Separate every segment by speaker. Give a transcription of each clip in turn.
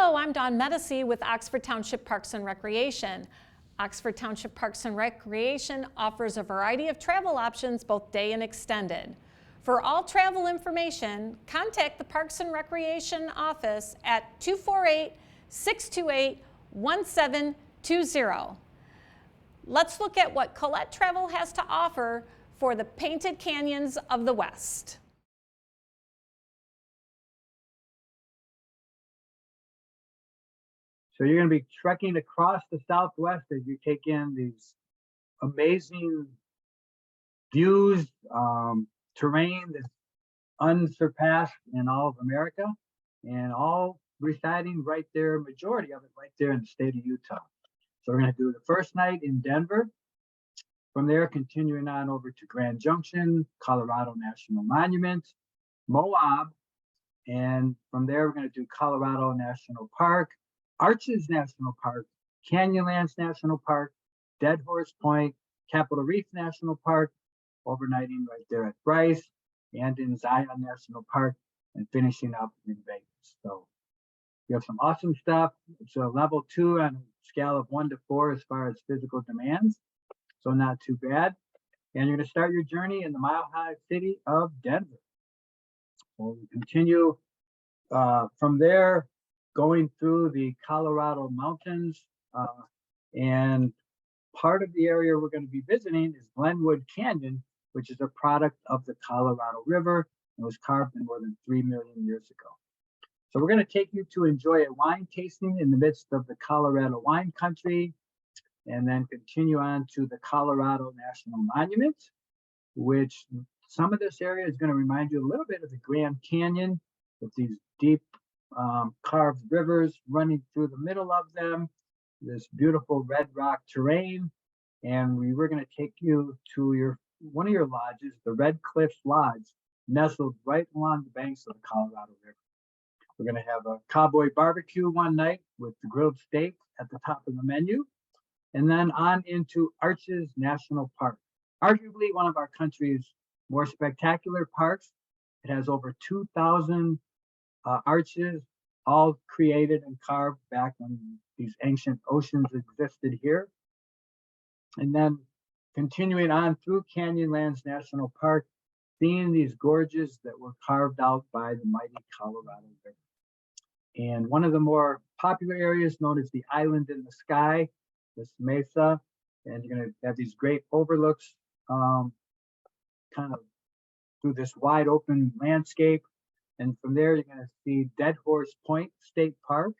Speaker 1: Hello, I'm Dawn Medici with Oxford Township Parks and Recreation. Oxford Township Parks and Recreation offers a variety of travel options, both day and extended. For all travel information, contact the Parks and Recreation office at 248-628-1720. Let's look at what Collette Travel has to offer for the Painted Canyons of the West.
Speaker 2: So you're going to be trekking across the Southwest as you take in these amazing views, terrain that's unsurpassed in all of America, and all residing right there, majority of it right there in the state of Utah. So we're going to do the first night in Denver. From there, continuing on over to Grand Junction, Colorado National Monument, Moab, and from there we're going to do Colorado National Park, Arches National Park, Canyonlands National Park, Dead Horse Point, Capitol Reef National Park, overnighting right there at Bryce, and in Zion National Park, and finishing up in Vegas. So we have some awesome stuff. It's a level 2 on a scale of 1 to 4 as far as physical demands, so not too bad. And you're going to start your journey in the Mile High city of Denver. So we continue from there, going through the Colorado mountains, and part of the area we're going to be visiting is Glenwood Canyon, which is a product of the Colorado River and was carved in more than 3 million years ago. So we're going to take you to enjoy a wine tasting in the midst of the Colorado wine country, and then continue on to the Colorado National Monument, which some of this area is going to remind you a little bit of the Grand Canyon, with these deep carved rivers running through the middle of them, this beautiful red rock terrain. And we were going to take you to one of your lodges, the Red Cliffs Lodge, nestled right along the banks of the Colorado River. We're going to have a cowboy barbecue one night with the grilled steak at the top of the menu, and then on into Arches National Park, arguably one of our country's more spectacular parks. It has over 2,000 arches, all created and carved back when these ancient oceans existed here. And then continuing on through Canyonlands National Park, seeing these gorges that were carved out by the mighty Colorado River. And one of the more popular areas known as the Island in the Sky, this mesa, and you're going to have these great overlooks kind of through this wide open landscape. And from there, you're going to see Dead Horse Point State Park.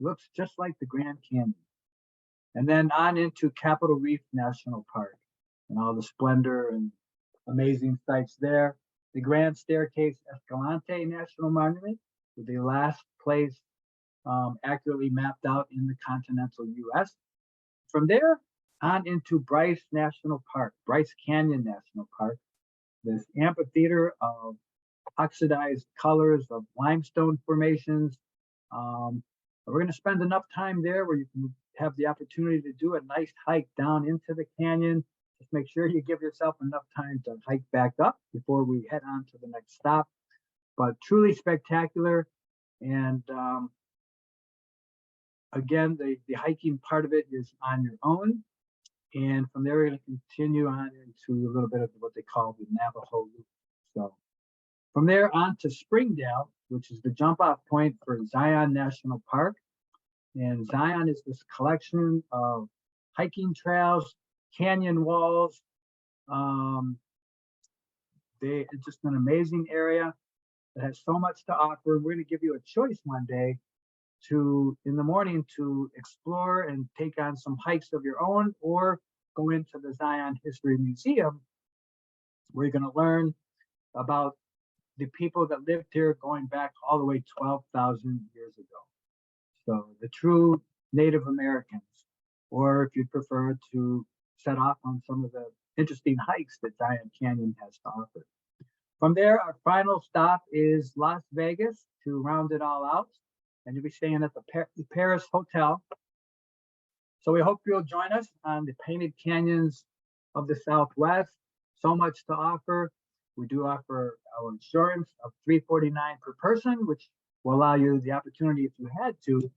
Speaker 2: Looks just like the Grand Canyon. And then on into Capitol Reef National Park and all the splendor and amazing sights there. The Grand Staircase Escalante National Monument, the last place accurately mapped out in the continental U.S. From there on into Bryce National Park, Bryce Canyon National Park, this amphitheater of oxidized colors of limestone formations. We're going to spend enough time there where you can have the opportunity to do a nice hike down into the canyon. Just make sure you give yourself enough time to hike back up before we head on to the next stop. But truly spectacular. And again, the hiking part of it is on your own. And from there, we're going to continue on into a little bit of what they call the Navajo Loop. So from there on to Springdale, which is the jump off point for Zion National Park. And Zion is this collection of hiking trails, canyon walls. It's just an amazing area that has so much to offer. We're going to give you a choice one day in the morning to explore and take on some hikes of your own, or go into the Zion History Museum, where you're going to learn about the people that lived here going back all the way 12,000 years ago. So the true Native Americans, or if you'd prefer to set off on some of the interesting hikes that Zion Canyon has to offer. From there, our final stop is Las Vegas to round it all out. And you'll be staying at the Paris Hotel. So we hope you'll join us on the Painted Canyons of the Southwest. So much to offer. We do offer our insurance of $349 per person, which will allow you the opportunity, if you had to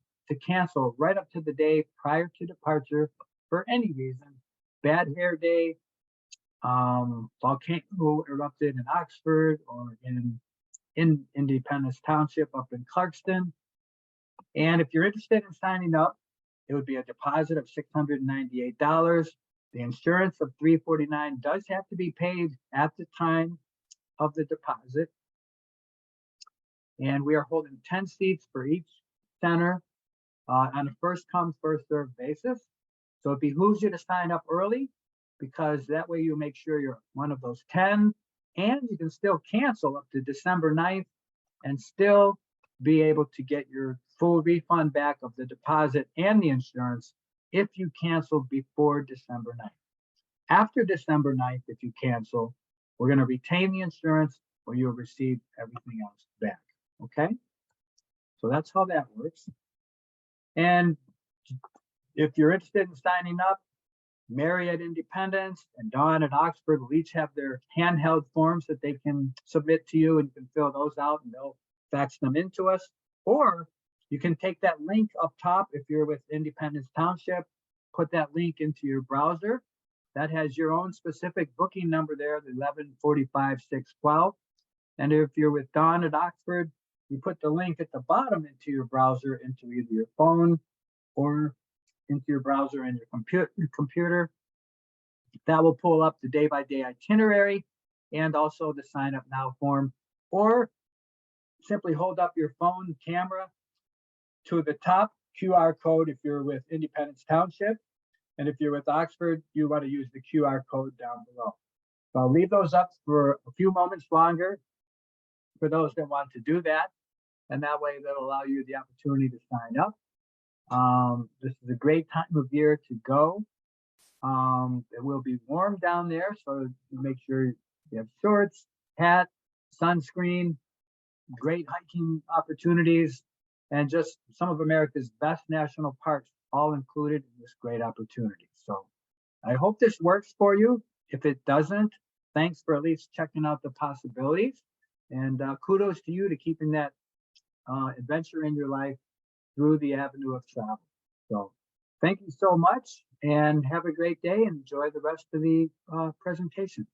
Speaker 2: cancel right up to the day prior to departure for any reason. Bad hair day, volcano erupted in Oxford or in Independence Township up in Clarkston. And if you're interested in signing up, it would be a deposit of $698. The insurance of $349 does have to be paid at the time of the deposit. And we are holding 10 seats for each center on a first come, first served basis. So it behooves you to sign up early, because that way you make sure you're one of those 10, and you can still cancel up to December 9th and still be able to get your full refund back of the deposit and the insurance if you cancel before December 9th. After December 9th, if you cancel, we're going to retain the insurance, or you'll receive everything else back. Okay? So that's how that works. And if you're interested in signing up, Mary at Independence and Dawn at Oxford will each have their handheld forms that they can submit to you, and you can fill those out and they'll fax them into us. Or you can take that link up top if you're with Independence Township, put that link into your browser. That has your own specific booking number there, the 1145-612. And if you're with Dawn at Oxford, you put the link at the bottom into your browser, into either your phone or into your browser and your computer. That will pull up the day-by-day itinerary and also the sign up now form. Or simply hold up your phone camera to the top QR code if you're with Independence Township. And if you're with Oxford, you want to use the QR code down below. So I'll leave those up for a few moments longer for those that want to do that. And that way that'll allow you the opportunity to sign up. This is a great time of year to go. It will be warm down there, so make sure you have shorts, hat, sunscreen, great hiking opportunities, and just some of America's best national parks all included in this great opportunity. So I hope this works for you. If it doesn't, thanks for at least checking out the possibilities. And kudos to you to keeping that adventure in your life through the avenue of travel. So thank you so much, and have a great day and enjoy the rest of the presentation.